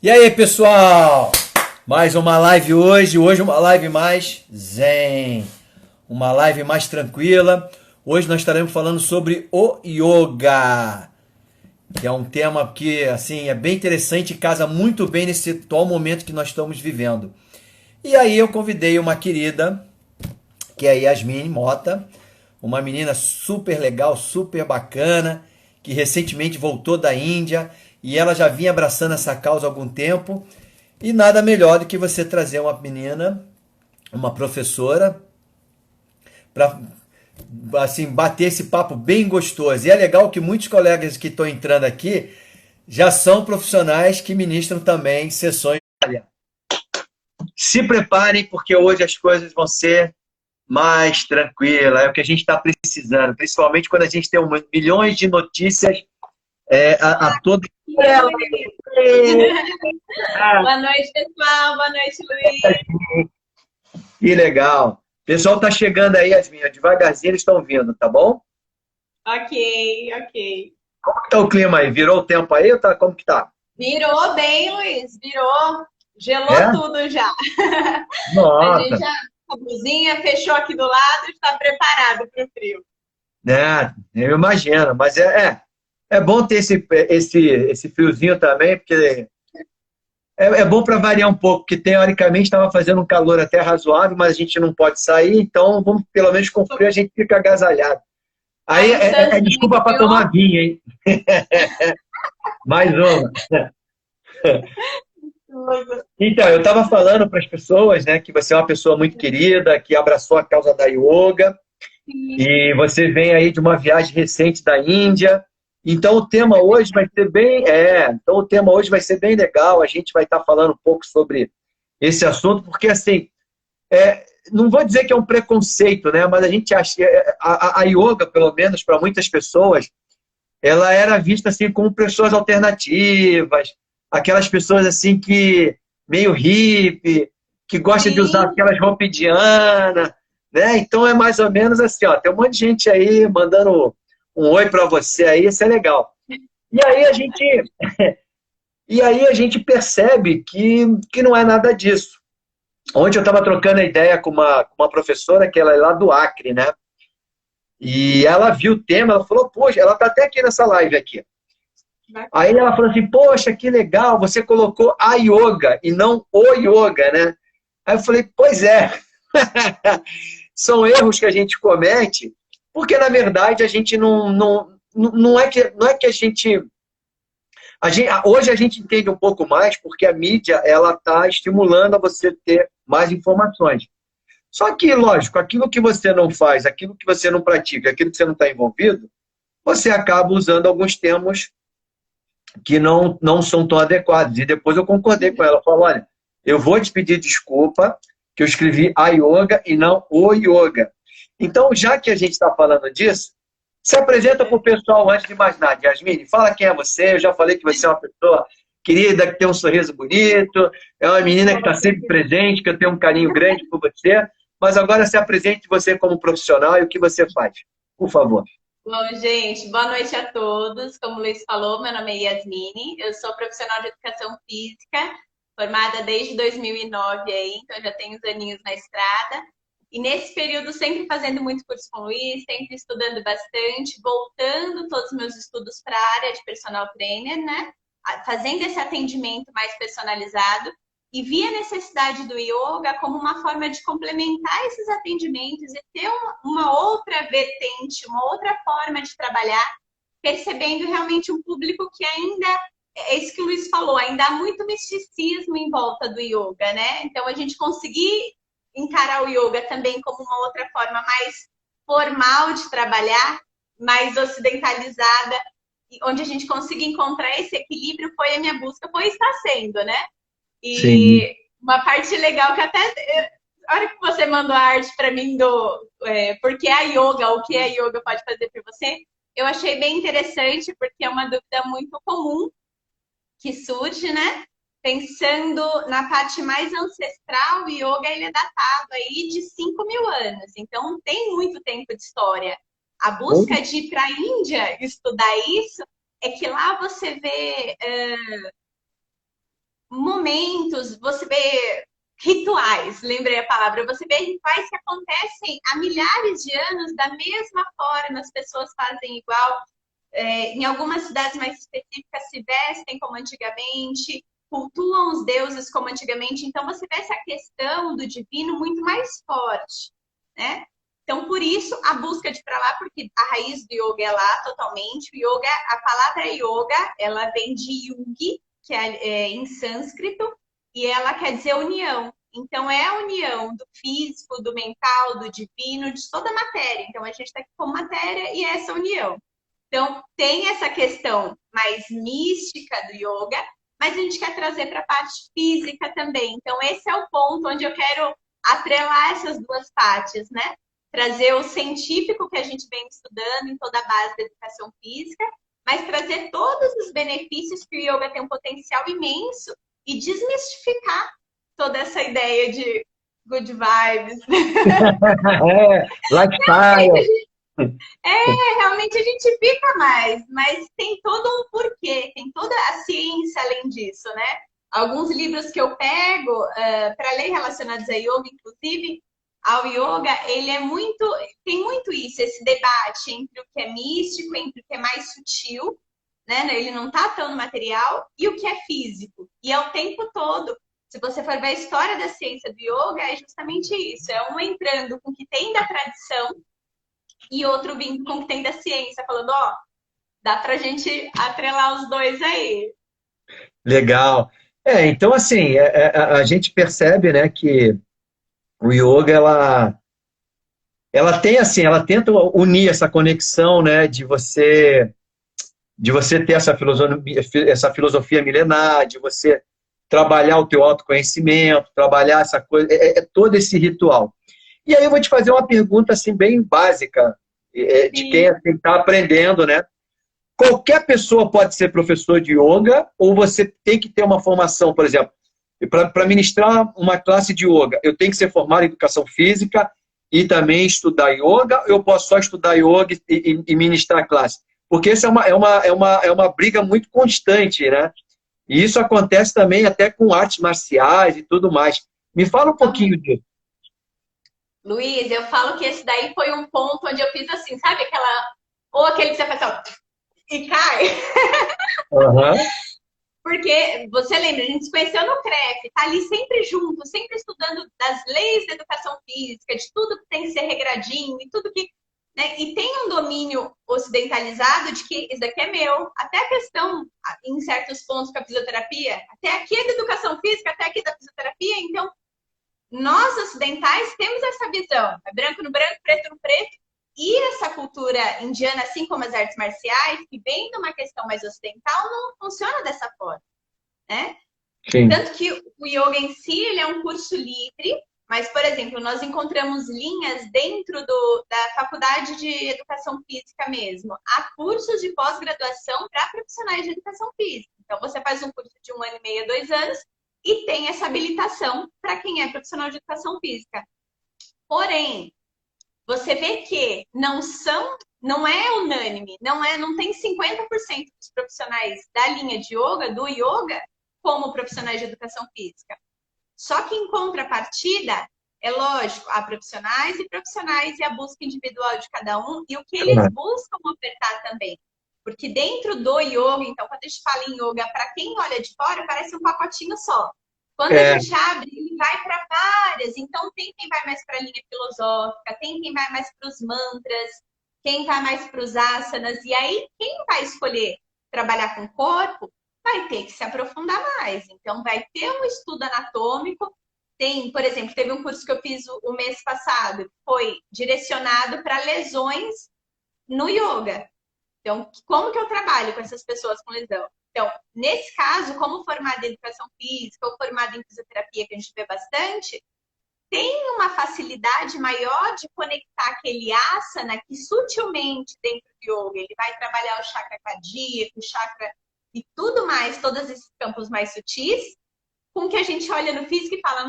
E aí, pessoal? Mais uma live hoje. Hoje uma live mais zen. Uma live mais tranquila. Hoje nós estaremos falando sobre o yoga, que é um tema que, assim, é bem interessante e casa muito bem nesse atual momento que nós estamos vivendo. E aí eu convidei uma querida, que é a Yasmin Mota, uma menina super legal, super bacana, que recentemente voltou da Índia e ela já vinha abraçando essa causa há algum tempo. E nada melhor do que você trazer uma menina, uma professora, para assim bater esse papo bem gostoso. E é legal que muitos colegas que estão entrando aqui já são profissionais que ministram também sessões. Se preparem, porque hoje as coisas vão ser mais tranquilas. É o que a gente está precisando, principalmente quando a gente tem milhões de notícias a todo. Boa noite, pessoal. Boa noite, Luiz. Que legal. O pessoal tá chegando aí, Yasmin, devagarzinho eles estão vindo, tá bom? Ok, ok. Como que tá o clima aí? Virou o tempo aí ou tá? Como que tá? Virou bem, Luiz. Virou. Gelou É? tudo já. A gente Nossa, já, a blusinha fechou aqui do lado e está preparado para o frio. né? Eu imagino, mas é bom ter esse friozinho também, porque é bom para variar um pouco, porque teoricamente estava fazendo um calor até razoável, mas a gente não pode sair, então vamos pelo menos com frio a gente fica agasalhado. Aí Aí é Santos também desculpa para esfriou. tomar vinho, hein? Mais uma. Tudo. Então, eu estava falando para as pessoas, né, que você é uma pessoa muito querida, que abraçou a causa da yoga, Sim. e você vem aí de uma viagem recente da Índia. Então, o tema hoje vai ser então o tema hoje vai ser bem legal. A gente vai estar falando um pouco sobre esse assunto, porque assim, não vou dizer que é um preconceito, né, mas a gente acha a yoga, pelo menos para muitas pessoas, ela era vista assim como pessoas alternativas, aquelas pessoas assim que meio hippie, que gosta de usar Sim. aquelas roupas indianas, né? Então é mais ou menos assim, ó, tem um monte de gente aí mandando um oi para você aí, isso é legal. E aí a gente e aí a gente percebe que não é nada disso. Ontem eu estava trocando a ideia com uma professora que ela é lá do Acre, né? E ela viu o tema, ela falou, poxa, ela está até aqui nessa live aqui. Aí Bacana. ela falou assim, poxa, que legal, você colocou a yoga e não o yoga, né? Aí eu falei, pois é, são erros que a gente comete, porque na verdade a gente não é que hoje a gente entende um pouco mais, porque a mídia ela está estimulando a você ter mais informações. Só que, lógico, aquilo que você não faz, aquilo que você não pratica, aquilo que você não está envolvido, você acaba usando alguns termos que não são tão adequados. E depois eu concordei com ela. Eu falo, olha, eu vou te pedir desculpa que eu escrevi a yoga e não o yoga. Então, já que a gente está falando disso, se apresenta para o pessoal antes de mais nada. Yasmine, fala quem é você. Eu já falei que você é uma pessoa querida, que tem um sorriso bonito, é uma menina que está sempre presente, que eu tenho um carinho grande por você. Mas agora se apresente você como profissional e o que você faz. Por favor. Bom, gente, boa noite a todos. Como o Luiz falou, meu nome é Yasmine, eu sou profissional de educação física, formada desde 2009 aí, então já tenho uns aninhos na estrada. E nesse período sempre fazendo muito curso com o Luiz, sempre estudando bastante, voltando todos os meus estudos para a área de personal trainer, né? Fazendo esse atendimento mais personalizado e vi a necessidade do yoga como uma forma de complementar esses atendimentos e ter uma outra vertente, uma outra forma de trabalhar, percebendo realmente um público que ainda, é isso que o Luiz falou, ainda há muito misticismo em volta do yoga, né? Então, a gente conseguir encarar o yoga também como uma outra forma mais formal de trabalhar, mais ocidentalizada, onde a gente consiga encontrar esse equilíbrio, foi a minha busca, foi está sendo, né? Sim. E uma parte legal que até a hora que você mandou a arte para mim do porque a yoga, o que a yoga pode fazer para você, eu achei bem interessante, porque é uma dúvida muito comum que surge, né? Pensando na parte mais ancestral, o yoga ele é datado aí de 5.000 anos, então tem muito tempo de história. A busca de ir para a Índia estudar isso é que lá você vê momentos, você vê rituais, lembrei a palavra, você vê rituais que acontecem há milhares de anos da mesma forma, as pessoas fazem igual. Em algumas cidades mais específicas se vestem como antigamente, cultuam os deuses como antigamente. Então você vê essa questão do divino muito mais forte, né? Então, por isso, a busca de para lá, porque a raiz do yoga é lá totalmente. O yoga, a palavra yoga, ela vem de yugi, que é em sânscrito, e ela quer dizer união. Então, é a união do físico, do mental, do divino, de toda a matéria. Então, a gente está aqui com matéria e é essa união. Então, tem essa questão mais mística do yoga, mas a gente quer trazer para a parte física também. Então, esse é o ponto onde eu quero atrelar essas duas partes, né? Trazer o científico que a gente vem estudando em toda a base da educação física, mas trazer todos os benefícios que o yoga tem um potencial imenso e desmistificar toda essa ideia de good vibes. Lifestyle. Realmente a gente fica mais, mas tem todo um porquê, tem toda a ciência além disso, né? Alguns livros que eu pego para ler relacionados a yoga, inclusive, ao yoga, ele é muito, tem muito isso, esse debate entre o que é místico, entre o que é mais sutil, né? Ele não tá tão no material, e o que é físico. E é o tempo todo. Se você for ver a história da ciência do yoga, é justamente isso. É um entrando com o que tem da tradição e outro vindo com o que tem da ciência, falando, ó, dá pra gente atrelar os dois aí. Legal. Então assim, a gente percebe, né, que o yoga, ela tem assim, ela tenta unir essa conexão, né, de você ter essa filosofia milenar, de você trabalhar o teu autoconhecimento, trabalhar essa coisa, todo esse ritual. E aí eu vou te fazer uma pergunta assim bem básica, de quem Sim. está aprendendo, né? Qualquer pessoa pode ser professor de yoga ou você tem que ter uma formação, por exemplo, para ministrar uma classe de yoga, eu tenho que ser formado em educação física e também estudar yoga, ou eu posso só estudar yoga e ministrar a classe? Porque isso é uma briga muito constante, né? E isso acontece também até com artes marciais e tudo mais. Me fala um pouquinho disso. Luiz, eu falo que esse daí foi um ponto onde eu fiz assim, sabe aquela. Ou aquele que você faz assim, ó, e cai. Aham. Porque você lembra, a gente se conheceu no CREF, tá ali sempre junto, sempre estudando das leis da educação física, de tudo que tem que ser regradinho e tudo que. Né? E tem um domínio ocidentalizado de que isso daqui é meu. Até a questão, em certos pontos, com a fisioterapia, até aqui é da educação física, até aqui é da fisioterapia, então nós ocidentais temos essa visão, é branco no branco, preto no preto, e essa cultura indiana, assim como as artes marciais, que vem de uma questão mais ocidental, não funciona dessa forma, né? Sim. Tanto que o yoga em si, ele é um curso livre, mas, por exemplo, nós encontramos linhas dentro da faculdade de educação física mesmo. Há cursos de pós-graduação para profissionais de educação física. Então, você faz um curso de 1 ano e meio, 2 anos, e tem essa habilitação para quem é profissional de educação física. Porém, você vê que não é unânime, não tem 50% dos profissionais da linha de yoga, do yoga, como profissionais de educação física. Só que em contrapartida, é lógico, há profissionais e a busca individual de cada um e o que eles buscam ofertar também. Porque dentro do yoga, então, quando a gente fala em yoga, para quem olha de fora, parece um pacotinho só. Quando a gente abre, ele vai para várias. Então, tem quem vai mais para a linha filosófica, tem quem vai mais para os mantras, quem vai mais para os asanas. E aí, quem vai escolher trabalhar com o corpo, vai ter que se aprofundar mais. Então, vai ter um estudo anatômico. Tem, por exemplo, teve um curso que eu fiz o mês passado, que foi direcionado para lesões no yoga. Então, como que eu trabalho com essas pessoas com lesão? Então, nesse caso, como formada em educação física ou formada em fisioterapia, que a gente vê bastante, tem uma facilidade maior de conectar aquele asana que sutilmente dentro do yoga, ele vai trabalhar o chakra cardíaco, o chakra e tudo mais, todos esses campos mais sutis, com que a gente olha no físico e fala,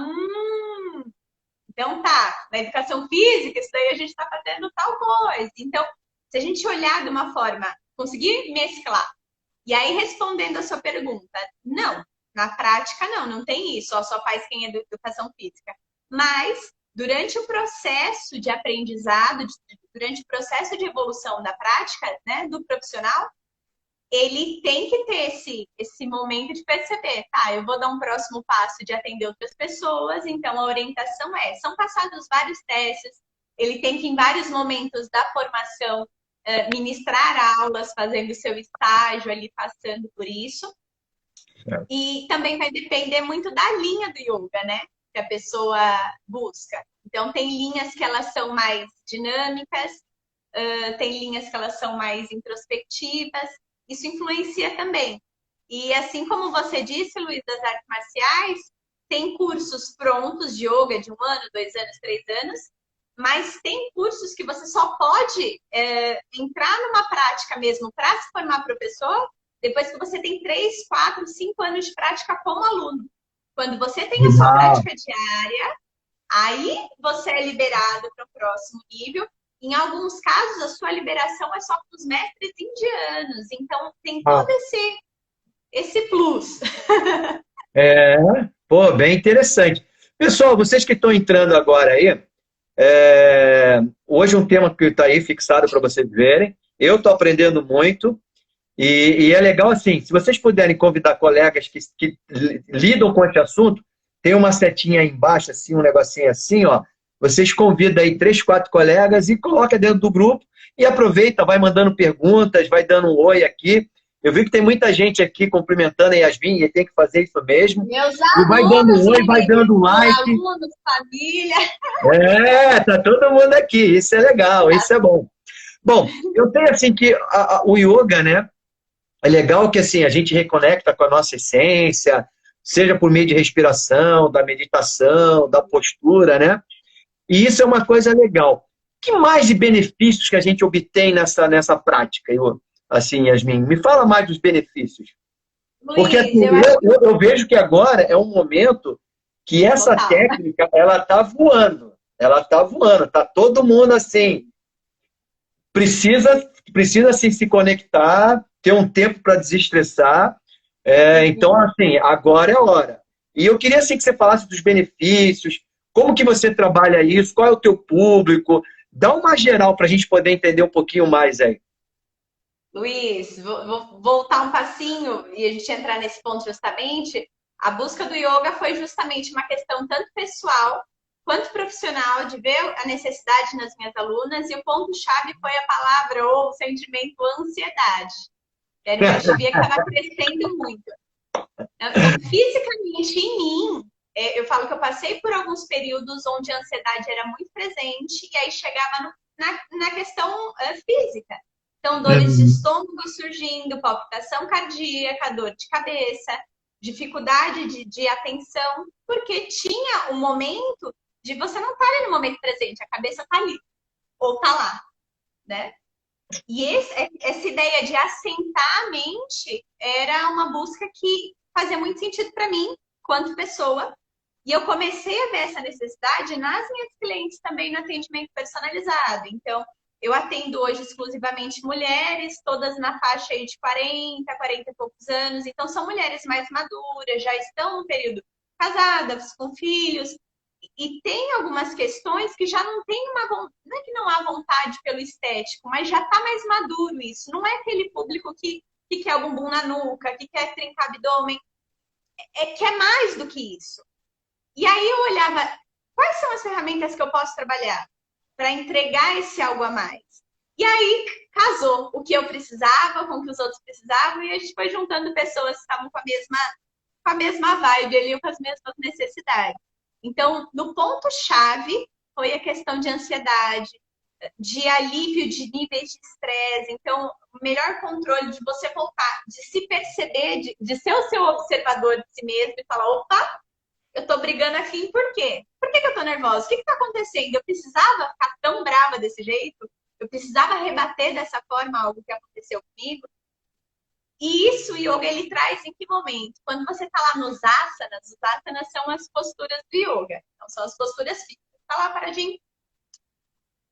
então tá, na educação física, isso daí a gente está fazendo tal coisa. Então, se a gente olhar de uma forma, conseguir mesclar, e aí respondendo a sua pergunta, não, Na prática, não tem isso, só faz quem é de educação física. Mas, durante o processo de aprendizado, durante o processo de evolução da prática, né, do profissional, ele tem que ter esse momento de perceber, tá, eu vou dar um próximo passo de atender outras pessoas, então a orientação são passados vários testes, ele tem que, em vários momentos da formação, ministrar aulas, fazendo seu estágio ali, passando por isso. E também vai depender muito da linha do yoga, né? Que a pessoa busca. Então, tem linhas que elas são mais dinâmicas, tem linhas que elas são mais introspectivas. Isso influencia também. E assim como você disse, Luiz, das artes marciais, tem cursos prontos de yoga de 1 ano, 2 anos, 3 anos, mas tem cursos que você só pode entrar numa prática mesmo para se formar professor depois que você tem 3, 4, 5 anos de prática como aluno. Quando você tem a sua prática diária, aí você é liberado para o próximo nível. Em alguns casos, a sua liberação é só para os mestres indianos. Então, tem todo esse plus. Pô, bem interessante. Pessoal, vocês que estão entrando agora aí, hoje um tema que está aí fixado para vocês verem. Eu estou aprendendo muito. E é legal assim, se vocês puderem convidar colegas que lidam com esse assunto, tem uma setinha aí embaixo, assim, um negocinho assim, ó. Vocês convidam aí 3, 4 colegas e coloca dentro do grupo e aproveita, vai mandando perguntas, vai dando um oi aqui. Eu vi que tem muita gente aqui cumprimentando a Yasmin e tem que fazer isso mesmo. Meus e vai dando um oi, vai dando um like. Alunos, família. Tá todo mundo aqui, isso é legal, isso é bom. Bom, eu tenho assim que o yoga, né? É legal que assim, a gente reconecta com a nossa essência, seja por meio de respiração, da meditação, da postura, né? E isso é uma coisa legal. O que mais de benefícios que a gente obtém nessa prática, assim, Yasmin? Me fala mais dos benefícios. Luiz, porque assim, eu vejo que agora é um momento que essa técnica, ela tá voando. Ela tá voando. Tá todo mundo assim, precisa assim, se conectar, ter um tempo para desestressar. Então, assim, agora é a hora. E eu queria assim, que você falasse dos benefícios, como que você trabalha isso, qual é o teu público. Dá uma geral para a gente poder entender um pouquinho mais aí. Luiz, vou voltar um passinho e a gente entrar nesse ponto justamente. A busca do yoga foi justamente uma questão tanto pessoal quanto profissional, de ver a necessidade nas minhas alunas, e o ponto-chave foi a palavra ou o sentimento ansiedade. Era uma chuvia que estava crescendo muito. Fisicamente, em mim, eu falo que eu passei por alguns períodos onde a ansiedade era muito presente, e aí chegava na questão física. Então, dores de estômago surgindo, palpitação cardíaca, dor de cabeça, dificuldade de atenção, porque tinha um momento de você não estar ali no momento presente, a cabeça está ali, ou está lá, né? E essa ideia de assentar a mente era uma busca que fazia muito sentido para mim, quanto pessoa, e eu comecei a ver essa necessidade nas minhas clientes também no atendimento personalizado. Então, eu atendo hoje exclusivamente mulheres, todas na faixa aí de 40, 40 e poucos anos. Então, são mulheres mais maduras, já estão no período casadas, com filhos. E tem algumas questões que já não tem não é que não há vontade pelo estético, mas já está mais maduro isso. Não é aquele público que quer o bumbum na nuca, que quer trincar abdômen. Quer mais do que isso. E aí eu olhava, quais são as ferramentas que eu posso trabalhar para entregar esse algo a mais? E aí casou o que eu precisava com o que os outros precisavam, e a gente foi juntando pessoas que estavam com a mesma vibe ali, com as mesmas necessidades. Então, no ponto-chave foi a questão de ansiedade, de alívio de níveis de estresse. Então, o melhor controle de você voltar, de se perceber, de ser o seu observador de si mesmo e falar, opa, eu tô brigando aqui, por quê? Por que eu tô nervosa? O que tá acontecendo? Eu precisava ficar tão brava desse jeito? Eu precisava rebater dessa forma algo que aconteceu comigo? E isso o yoga, ele traz em que momento? Quando você está lá nos asanas, os asanas são as posturas do yoga. Então, são as posturas físicas. Está lá paradinho.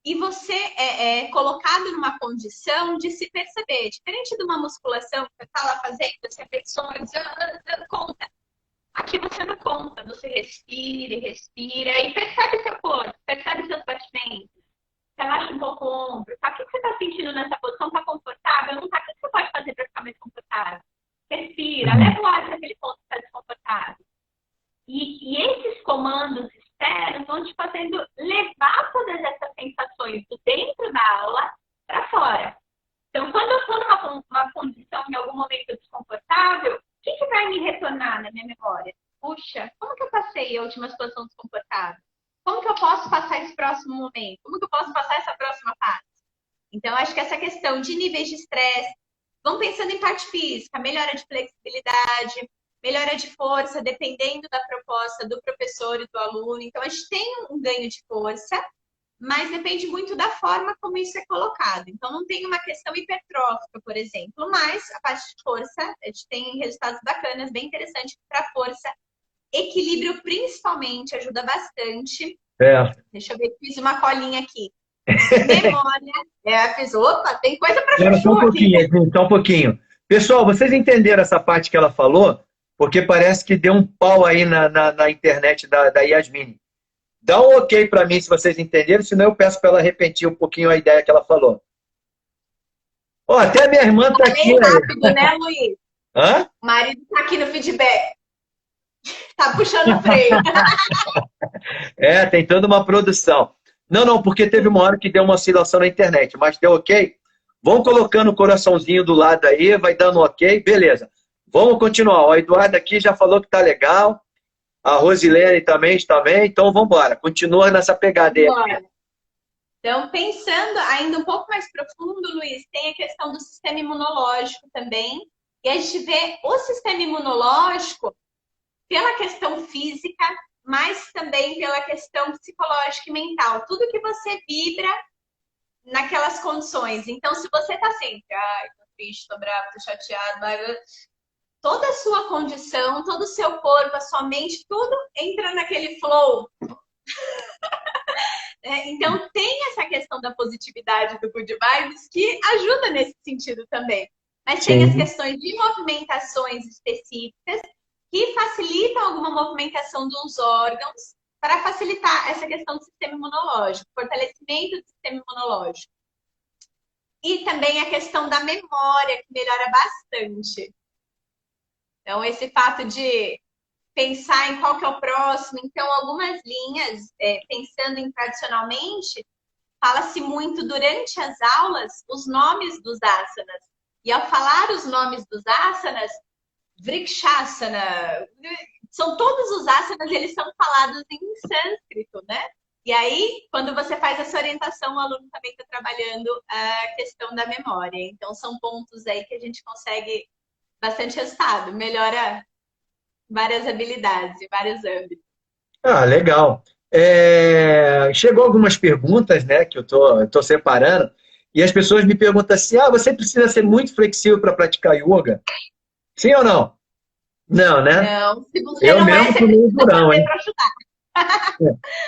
E você é colocado numa condição de se perceber. Diferente de uma musculação que você está lá fazendo, você flexões, conta. Aqui você não conta, você respira e respira e percebe seu corpo, percebe seus batimentos. Relaxa um pouco o ombro. Tá? O que você está sentindo nessa posição? Está confortável? Não está? O que você pode fazer para ficar mais confortável? Respira, Uhum. leva o ar para aquele ponto que está desconfortável. E esses comandos externos vão te fazendo levar todas essas sensações do dentro da aula para fora. Então, quando eu estou numa condição, em algum momento desconfortável, o que vai me retornar na minha memória? Puxa, como que eu passei a última situação desconfortável? Como que eu posso passar esse próximo momento? Como que eu posso passar essa próxima fase? Então, acho que essa questão de níveis de estresse, vão pensando em parte física, melhora de flexibilidade, melhora de força, dependendo da proposta do professor e do aluno. Então, a gente tem um ganho de força, mas depende muito da forma como isso é colocado. Então, não tem uma questão hipertrófica, por exemplo, mas a parte de força, a gente tem resultados bacanas, bem interessantes para força. Equilíbrio, principalmente, ajuda bastante. É. Deixa eu ver, fiz uma colinha aqui. Memória. Fiz, opa, tem coisa para Espera só chuchu um aqui. pouquinho, Edinho, só um pouquinho. Pessoal, vocês entenderam essa parte que ela falou? Porque parece que deu um pau aí na internet da Yasmine. Dá um ok para mim se vocês entenderam, senão eu peço para ela repetir um pouquinho a ideia que ela falou. Ó, até minha irmã está aqui. Falei rápido, né, Luiz? Hã? O marido tá aqui no feedback. Tá puxando o freio. É, tem toda uma produção. Não, não, porque teve uma hora que deu uma oscilação na internet, mas deu ok? Vão colocando o coraçãozinho do lado aí, vai dando ok, beleza. Vamos continuar. O Eduardo aqui já falou que tá legal. A Rosilene também está bem, então vamos embora. Continua nessa pegada aí. Bora. Então, pensando ainda um pouco mais profundo, Luiz, tem a questão do sistema imunológico também. E a gente vê o sistema imunológico pela questão física, mas também pela questão psicológica e mental. Tudo que você vibra naquelas condições. Então, se você tá sempre, ai, tô triste, tô bravo, tô chateado, toda a sua condição, todo o seu corpo, a sua mente, tudo entra naquele flow. Então, tem essa questão da positividade do Good Vibes que ajuda nesse sentido também. Mas tem as Sim. questões de movimentações específicas que facilitam alguma movimentação dos órgãos para facilitar essa questão do sistema imunológico, fortalecimento do sistema imunológico. E também a questão da memória, que melhora bastante. Então, esse fato de pensar em qual que é o próximo. Então, algumas linhas, pensando em tradicionalmente, fala-se muito durante as aulas os nomes dos asanas. E ao falar os nomes dos asanas, Vrikshasana, são todos os asanas, eles são falados em sânscrito, né? E aí, quando você faz essa orientação, o aluno também está trabalhando a questão da memória. Então, são pontos aí que a gente consegue bastante resultado, melhora várias habilidades e vários âmbitos. Ah, legal. Chegou algumas perguntas, né, que eu tô separando, e as pessoas me perguntam assim: ah, você precisa ser muito flexível para praticar yoga? Sim ou não? Não, né? Não, se você Eu não é, mesmo você sou meio precisa durão, fazer hein? para ajudar.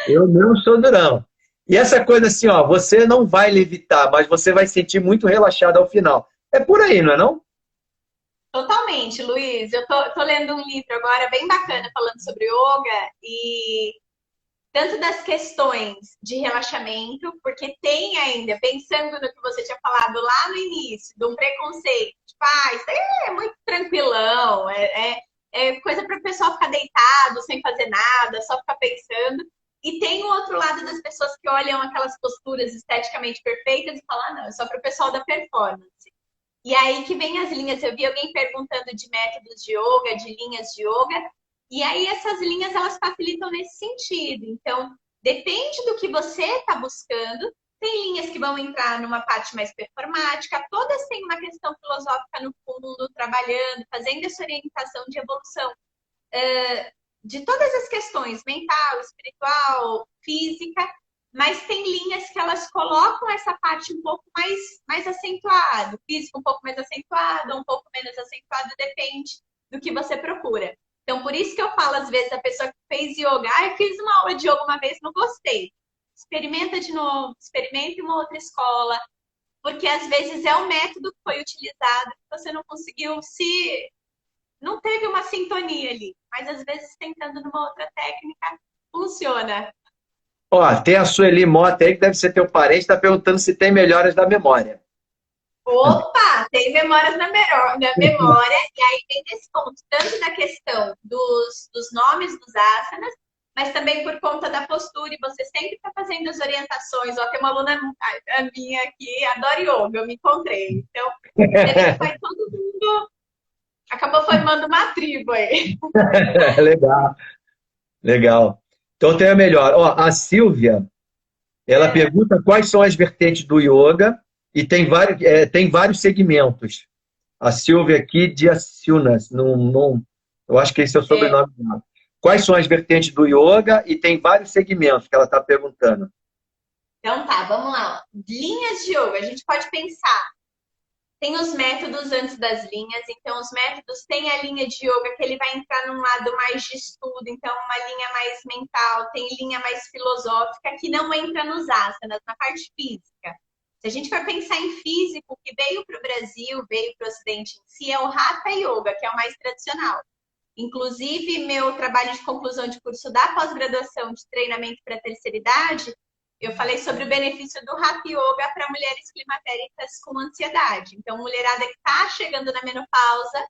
Eu mesmo sou durão. E essa coisa assim, ó, você não vai levitar, mas você vai sentir muito relaxado ao final. É por aí, não é não? Totalmente, Luiz. Eu tô lendo um livro agora bem bacana falando sobre yoga e tanto das questões de relaxamento, porque tem ainda, pensando no que você tinha falado lá no início, de um preconceito, tipo, isso aí é muito tranquilão, é coisa para o pessoal ficar deitado, sem fazer nada, só ficar pensando. E tem o outro lado das pessoas que olham aquelas posturas esteticamente perfeitas e falam, não, é só para o pessoal da performance. E aí que vem as linhas. Eu vi alguém perguntando de métodos de yoga, de linhas de yoga, e aí essas linhas elas facilitam nesse sentido. Então, depende do que você está buscando. Tem linhas que vão entrar numa parte mais performática, todas têm uma questão filosófica no fundo, trabalhando, fazendo essa orientação de evolução de todas as questões, mental, espiritual, física, mas tem linhas que elas colocam essa parte um pouco mais acentuada, físico um pouco mais acentuado, um pouco menos acentuado, depende do que você procura. Então, por isso que eu falo, às vezes, a pessoa que fez yoga, eu fiz uma aula de yoga uma vez, não gostei. Experimenta de novo, experimenta em uma outra escola, porque às vezes é o método que foi utilizado que você não conseguiu se não teve uma sintonia ali. Mas às vezes tentando numa outra técnica, funciona. Ó, tem a Sueli Mota aí, que deve ser teu parente, está perguntando se tem melhoras da memória. Opa, tem memórias na memória, e aí vem esse ponto, tanto da questão dos nomes dos asanas, mas também por conta da postura, e você sempre está fazendo as orientações. Ó, tem uma aluna a minha aqui, adora yoga, eu me encontrei. Então, você vê que vai todo mundo, acabou formando uma tribo aí. Legal, legal. Então tem a melhor. Ó, a Silvia, ela É, pergunta quais são as vertentes do yoga e tem vários segmentos. A Silvia aqui de Aciunas, eu acho que esse é o é. sobrenome dela. Quais são as vertentes do yoga e tem vários segmentos que ela está perguntando. Então tá, vamos lá. Linhas de yoga, a gente pode pensar. Tem os métodos antes das linhas, então os métodos tem a linha de yoga que ele vai entrar num lado mais de estudo, então uma linha mais mental, tem linha mais filosófica que não entra nos asanas, na parte física. Se a gente for pensar em físico, o que veio para o Brasil, veio para o Ocidente em si, é o Hatha Yoga, que é o mais tradicional. Inclusive, meu trabalho de conclusão de curso da pós-graduação de treinamento para a terceira idade, eu falei sobre o benefício do Hatha Yoga para mulheres climatéricas com ansiedade. Então, mulherada que está chegando na menopausa,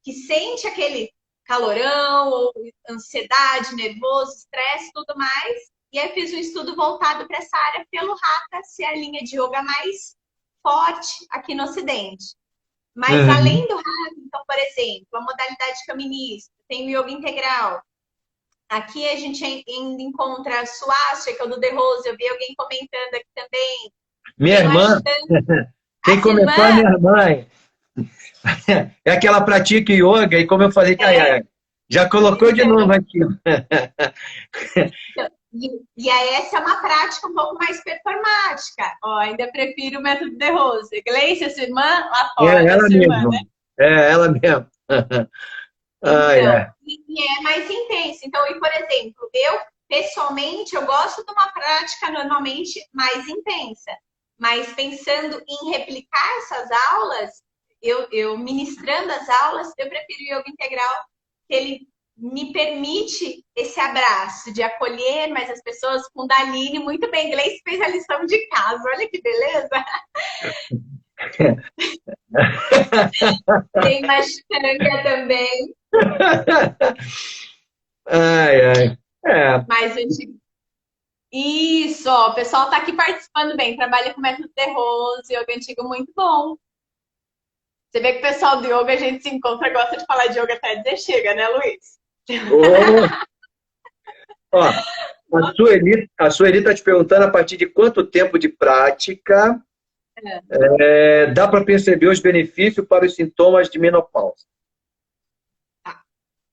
que sente aquele calorão, ou ansiedade, nervoso, estresse, tudo mais. E aí eu fiz um estudo voltado para essa área pelo Hatha, ser a linha de yoga mais forte aqui no Ocidente. Mas Uhum. além do Hatha, então, por exemplo, a modalidade que eu ministro, tem o yoga integral. Aqui a gente ainda encontra a Suástia, que é o do The Rose, eu vi alguém comentando aqui também. Minha Tem o irmã, Ashtanga. quem A sua comentou é irmã minha mãe. É que ela pratica yoga e como eu falei, é, já colocou de então, novo aqui. e aí essa é uma prática um pouco mais performática. Ó, ainda prefiro o método De Rose. Gleice, sua irmã, lá É fora, ela sua irmã, né? mesmo. É ela mesmo. Ai, Então, ai. e é mais intenso. Então, e por exemplo, eu pessoalmente eu gosto de uma prática normalmente mais intensa, mas pensando em replicar essas aulas, eu ministrando as aulas, eu prefiro o yoga integral, que ele me permite esse abraço de acolher mais as pessoas com Kundalini. Muito bem, Gleice fez a lição de casa, olha que beleza. Tem uma Ashtanga também, Ai, ai. É. mas eu isso, ó, o pessoal tá aqui participando bem, trabalha com método de Rose, yoga antigo muito bom. Você vê que o pessoal do yoga, a gente se encontra, gosta de falar de yoga até dizer chega, né, Luiz? Ô, ó, a Sueli está te perguntando a partir de quanto tempo de prática dá para perceber os benefícios para os sintomas de menopausa. Tá.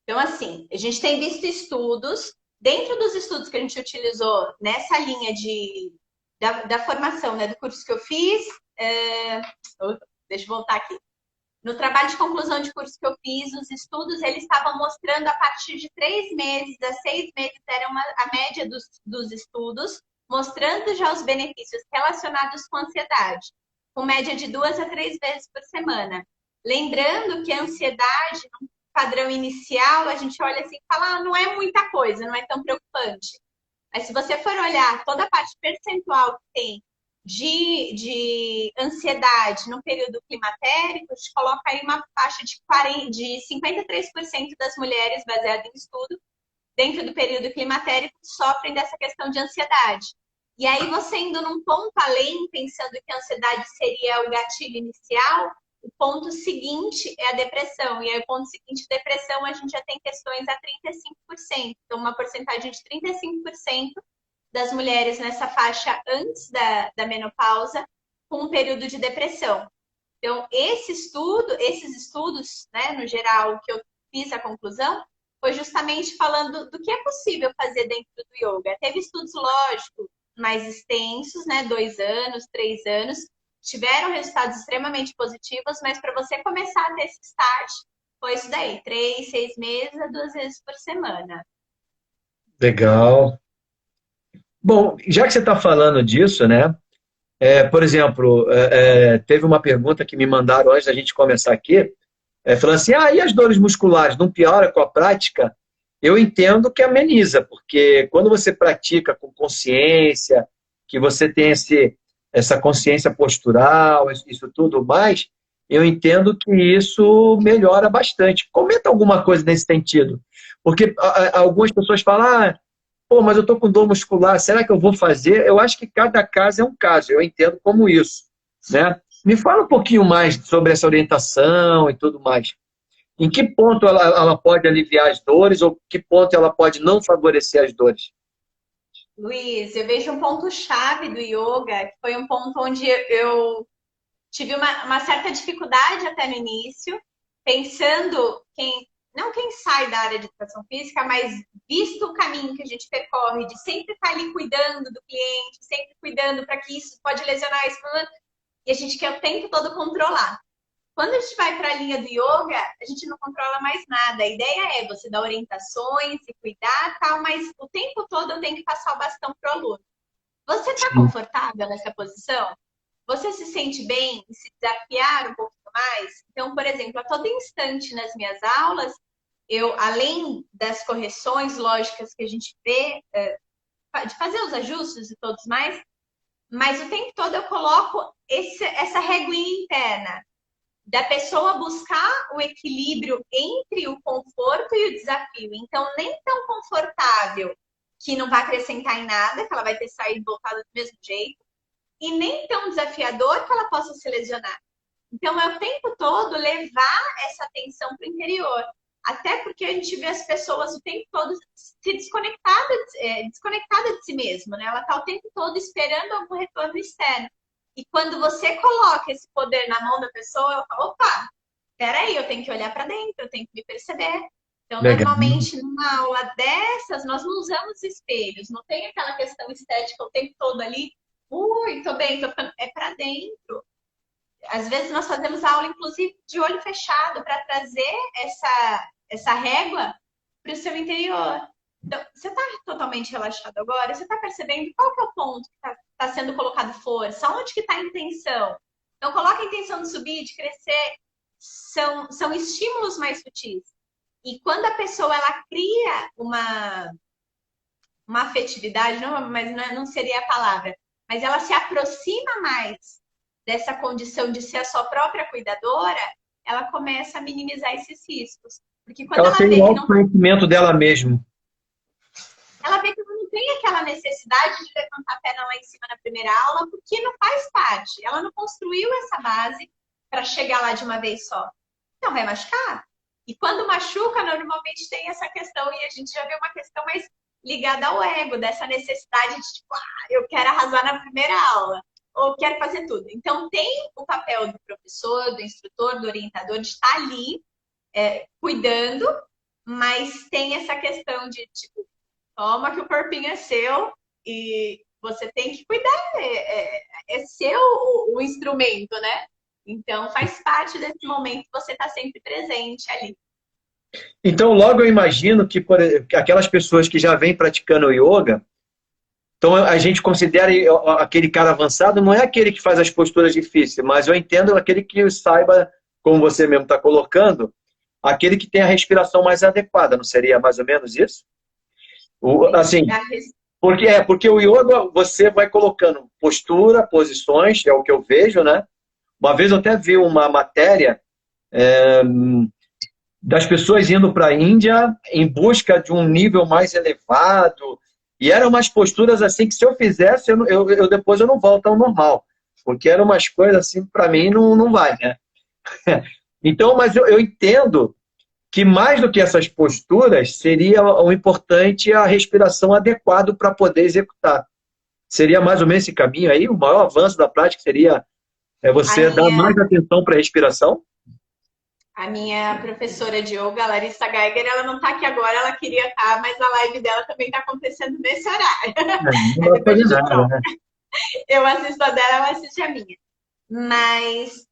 Então, assim, a gente tem visto estudos, dentro dos estudos que a gente utilizou nessa linha da formação, né, do curso que eu fiz, deixa eu voltar aqui. No trabalho de conclusão de curso que eu fiz, os estudos eles estavam mostrando a partir de 3 meses a 6 meses, era a média dos estudos, mostrando já os benefícios relacionados com ansiedade, com média de 2 a 3 vezes por semana. Lembrando que a ansiedade, no padrão inicial, a gente olha assim e fala, ah, não é muita coisa, não é tão preocupante. Mas se você for olhar toda a parte percentual que tem de ansiedade no período climatérico, a gente coloca aí uma faixa de 53% das mulheres, baseada em estudo, dentro do período climatérico, sofrem dessa questão de ansiedade. E aí, você indo num ponto além, pensando que a ansiedade seria o gatilho inicial, o ponto seguinte é a depressão. E aí, o ponto seguinte, depressão, a gente já tem questões a 35%. Então, uma porcentagem de 35% das mulheres nessa faixa antes da menopausa com um período de depressão. Então, esses estudos, né, no geral, que eu fiz a conclusão, foi justamente falando do que é possível fazer dentro do yoga. Teve estudos, lógico, mais extensos, né, 2 anos, 3 anos, tiveram resultados extremamente positivos, mas para você começar a ter esse start, foi isso daí, 3, 6 meses a 2 vezes por semana. Legal. Bom, já que você está falando disso, né? Por exemplo, teve uma pergunta que me mandaram antes da gente começar aqui. falando assim, e as dores musculares não piora com a prática? Eu entendo que ameniza, porque quando você pratica com consciência, que você tem essa consciência postural, isso tudo mais, eu entendo que isso melhora bastante. Comenta alguma coisa nesse sentido. Porque algumas pessoas falam, pô, mas eu estou com dor muscular, será que eu vou fazer? Eu acho que cada caso é um caso, eu entendo como isso, né? Me fala um pouquinho mais sobre essa orientação e tudo mais. Em que ponto ela pode aliviar as dores ou que ponto ela pode não favorecer as dores? Luiz, eu vejo um ponto-chave do yoga, que foi um ponto onde eu tive uma certa dificuldade até no início, pensando não quem sai da área de educação física, mas visto o caminho que a gente percorre, de sempre estar ali cuidando do cliente, sempre cuidando para que isso pode lesionar isso, e a gente quer o tempo todo controlar. Quando a gente vai para a linha do yoga, a gente não controla mais nada. A ideia é você dar orientações e cuidar, tal, mas o tempo todo eu tenho que passar o bastão para o aluno. Você está confortável nessa posição? Você se sente bem em se desafiar um pouco mais? Então, por exemplo, a todo instante nas minhas aulas, eu, além das correções lógicas que a gente vê, de fazer os ajustes e todos mais, mas o tempo todo eu coloco essa reguinha interna da pessoa buscar o equilíbrio entre o conforto e o desafio. Então, nem tão confortável que não vai acrescentar em nada, que ela vai ter saído voltada do mesmo jeito, e nem tão desafiador que ela possa se lesionar. Então, é o tempo todo levar essa atenção para o interior. Até porque a gente vê as pessoas o tempo todo se desconectada de si mesma, né? Ela está o tempo todo esperando algum retorno externo. E quando você coloca esse poder na mão da pessoa, eu falo, opa, peraí, eu tenho que olhar para dentro, eu tenho que me perceber. Então, Legal. normalmente, numa aula dessas, nós não usamos espelhos, não tem aquela questão estética o tempo todo ali. Ui, tô bem, tô ficando. É para dentro. Às vezes nós fazemos aula, inclusive, de olho fechado, para trazer essa régua para o seu interior. Então, você está totalmente relaxado agora? Você está percebendo qual que é o ponto que está sendo colocado força? Onde que está a intenção? Então, coloca a intenção de subir, de crescer. São estímulos mais sutis. E quando a pessoa ela cria uma afetividade, não seria a palavra, mas ela se aproxima mais dessa condição de ser a sua própria cuidadora, ela começa a minimizar esses riscos. Porque quando Ela ela tem vê o que não autoconhecimento dela mesma. ela vê que não tem aquela necessidade de levantar a perna lá em cima na primeira aula, porque não faz parte. Ela não construiu essa base para chegar lá de uma vez só. Então vai machucar. E quando machuca, normalmente tem essa questão, e a gente já vê uma questão mais ligada ao ego, dessa necessidade de, tipo, eu quero arrasar na primeira aula, ou quero fazer tudo. Então tem o papel do professor, do instrutor, do orientador, de estar ali, cuidando, mas tem essa questão de, tipo, toma que o corpinho é seu e você tem que cuidar, é seu o instrumento, né? Então faz parte desse momento você estar sempre presente ali. Então, logo eu imagino que, por exemplo, que aquelas pessoas que já vêm praticando yoga, então a gente considera aquele cara avançado, não é aquele que faz as posturas difíceis, mas eu entendo aquele que saiba, como você mesmo está colocando, aquele que tem a respiração mais adequada, não seria mais ou menos isso? Assim, porque o yoga você vai colocando postura, posições, é o que eu vejo, né? Uma vez eu até vi uma matéria das pessoas indo para a Índia em busca de um nível mais elevado, e eram umas posturas assim que se eu fizesse, depois eu não volto ao normal, porque eram umas coisas assim, para mim não vai, né? Então, mas eu entendo que mais do que essas posturas, seria o importante a respiração adequada para poder executar. Seria mais ou menos esse caminho aí? O maior avanço da prática seria você dar mais atenção para a respiração? A minha professora de yoga, a Larissa Geiger, ela não está aqui agora, ela queria estar, mas a live dela também está acontecendo nesse horário. Não vai fazer nada, né? Eu assisto a dela, ela assiste a minha. Mas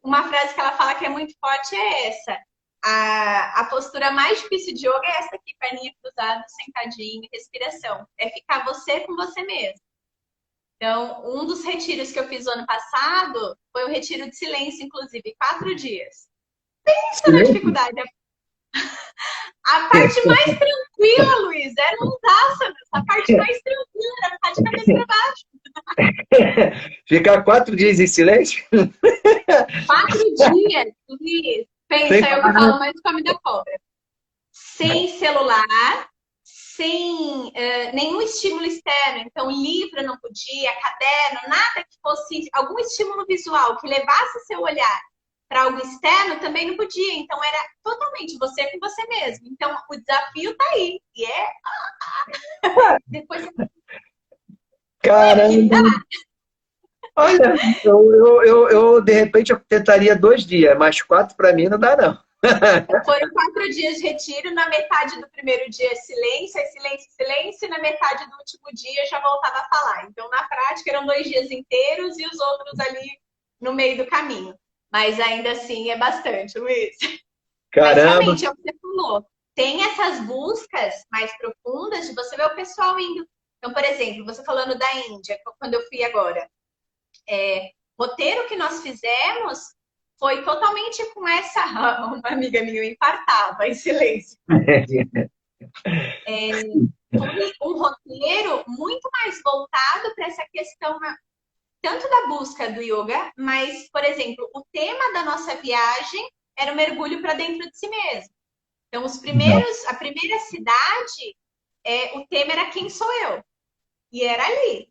uma frase que ela fala que é muito forte é essa. A postura mais difícil de yoga é essa aqui, perninha cruzada, sentadinho, respiração. É ficar você com você mesmo. Então, um dos retiros que eu fiz ano passado foi o retiro de silêncio, inclusive, 4 dias. Pensa na dificuldade. A parte mais tranquila, Luiz, era os asanas. A parte mais tranquila era ficar de cabeça para baixo. Ficar 4 dias em silêncio? 4 dias, Luiz. Sem Pensa, eu que falo mais come da cobra. Sem celular, sem nenhum estímulo externo. Então, livro não podia, caderno, nada que fosse algum estímulo visual que levasse seu olhar para algo externo também não podia. Então, era totalmente você com você mesmo. Então, o desafio tá aí. E depois Caramba! Olha, eu de repente eu tentaria 2 dias, mas 4 para mim não dá, não. foram 4 dias de retiro, na metade do primeiro dia silêncio, silêncio, silêncio, e na metade do último dia já voltava a falar. Então, na prática, eram 2 dias inteiros e os outros ali no meio do caminho. Mas ainda assim é bastante, Luiz. Mas Caramba! realmente é o que você falou. Tem essas buscas mais profundas de você ver o pessoal indo. Então, por exemplo, você falando da Índia, quando eu fui agora. Roteiro que nós fizemos foi totalmente com essa. Uma amiga minha infartava em silêncio. Foi um roteiro muito mais voltado para essa questão, tanto da busca do yoga, mas, por exemplo, o tema da nossa viagem era o mergulho para dentro de si mesmo. Então, a primeira cidade, o tema era quem sou eu. E era ali.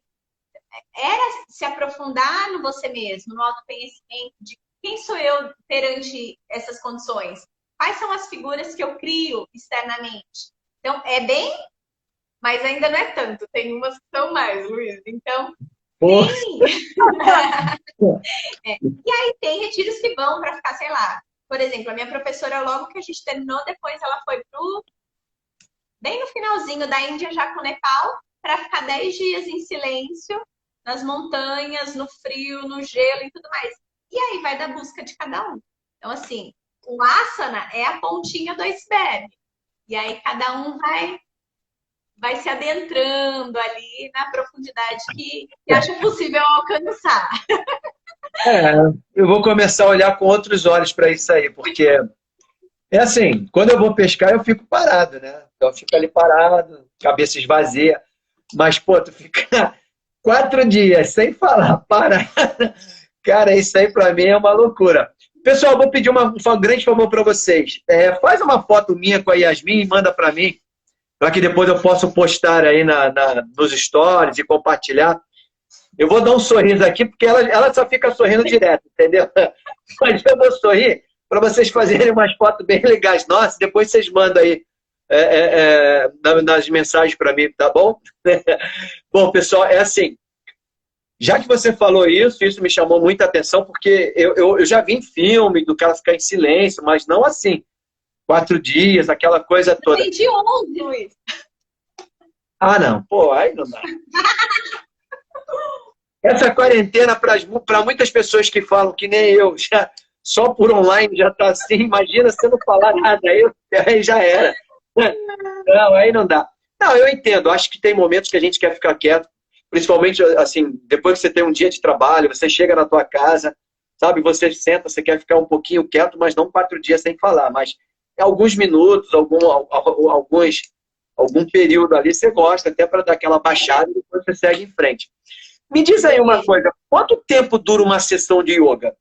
Era se aprofundar no você mesmo, no autoconhecimento de quem sou eu perante essas condições. Quais são as figuras que eu crio externamente? Então, é bem, mas ainda não é tanto. Tem umas que são mais, Luiz. Então, tem. E aí tem retiros que vão para ficar, sei lá. Por exemplo, a minha professora, logo que a gente terminou, depois ela foi bem no finalzinho da Índia, já com o Nepal, para ficar 10 dias em silêncio, nas montanhas, no frio, no gelo e tudo mais. E aí vai da busca de cada um. Então, assim, o asana é a pontinha do iceberg. E aí cada um vai se adentrando ali na profundidade que acha possível alcançar. Eu vou começar a olhar com outros olhos para isso aí, porque é assim, quando eu vou pescar, eu fico parado, né? Eu fico ali parado, cabeça esvazia. Mas, pô, tu fica 4 dias sem falar, parado. Cara, isso aí para mim é uma loucura. Pessoal, vou pedir um grande favor para vocês. Faz uma foto minha com a Yasmin e manda para mim, para que depois eu possa postar aí nos stories e compartilhar. Eu vou dar um sorriso aqui, porque ela só fica sorrindo direto, entendeu? Mas eu vou sorrir para vocês fazerem umas fotos bem legais. Nossa, depois vocês mandam aí nas mensagens para mim, tá bom? Bom, pessoal, é assim. Já que você falou isso me chamou muita atenção, porque eu já vi em filme do cara ficar em silêncio, mas não assim. 4 dias, aquela coisa toda. Tem de 11, Luiz. Ah, não. Pô, aí não dá. Essa quarentena, para muitas pessoas que falam que nem eu, só por online já está assim, imagina se eu não falar nada, aí já era. Não, aí não dá. Não, eu entendo, acho que tem momentos que a gente quer ficar quieto, principalmente assim, depois que você tem um dia de trabalho, você chega na tua casa, sabe, você senta, você quer ficar um pouquinho quieto, mas não 4 dias sem falar, mas alguns minutos, algum período ali você gosta, até para dar aquela baixada e depois você segue em frente. Me diz aí uma coisa, quanto tempo dura uma sessão de yoga?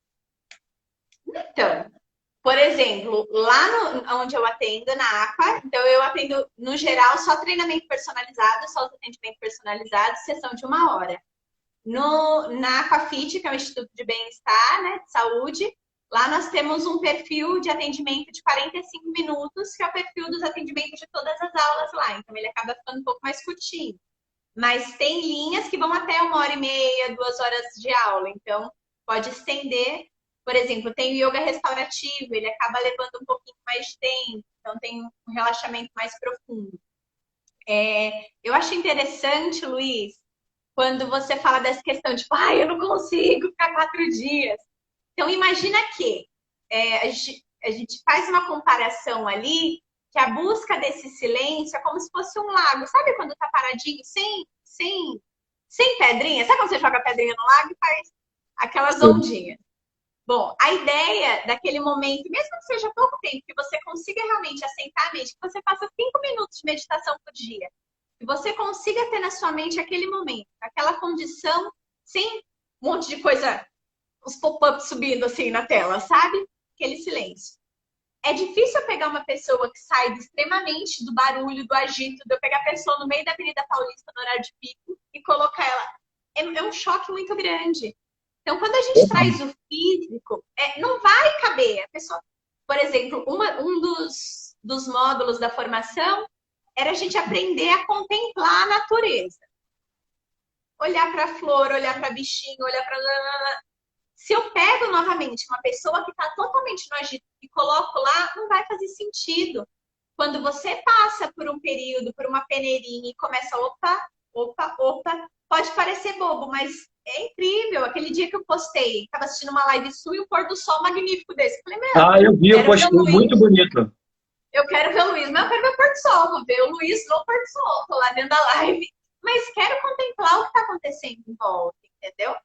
Então, por exemplo, lá onde eu atendo, na Aqua, então eu atendo, no geral, só treinamento personalizado, só atendimento personalizado, sessão de 1 hora. Na Aquafit, que é o Instituto de Bem-Estar, né, de Saúde, lá nós temos um perfil de atendimento de 45 minutos, que é o perfil dos atendimentos de todas as aulas lá. Então, ele acaba ficando um pouco mais curtinho. Mas tem linhas que vão até 1 hora e meia, 2 horas de aula. Então, pode estender. Por exemplo, tem o yoga restaurativo, ele acaba levando um pouquinho mais de tempo. Então, tem um relaxamento mais profundo. Eu acho interessante, Luiz, quando você fala dessa questão de, eu não consigo ficar 4 dias. Então, imagina que a gente faz uma comparação ali, que a busca desse silêncio é como se fosse um lago. Sabe quando tá paradinho, sem pedrinha? Sabe quando você joga pedrinha no lago e faz aquelas ondinhas? Bom, a ideia daquele momento, mesmo que seja pouco tempo, que você consiga realmente assentar a mente, que você faça 5 minutos de meditação por dia, que você consiga ter na sua mente aquele momento, aquela condição, sem um monte de coisa, os pop-ups subindo assim na tela, sabe? Aquele silêncio. É difícil eu pegar uma pessoa que sai extremamente do barulho, do agito, de eu pegar a pessoa no meio da Avenida Paulista no horário de pico e colocar ela. É um choque muito grande. Então, quando a gente traz o físico, não vai caber. A pessoa, por exemplo, um dos módulos da formação era a gente aprender a contemplar a natureza. Olhar para a flor, olhar para bichinho, olhar para... Se eu pego novamente uma pessoa que está totalmente no agito e coloco lá, não vai fazer sentido. Quando você passa por um período, por uma peneirinha e começa, opa, pode parecer bobo, mas é incrível. Aquele dia que eu postei, estava assistindo uma live sua e um pôr do sol magnífico desse. Falei, meu, eu vi, eu postei, muito bonito. Eu quero ver o Luiz, mas eu quero ver o pôr do sol. Vou ver o Luiz no pôr do sol. Tô lá dentro da live. Mas quero contemplar o que está acontecendo em volta, entendeu?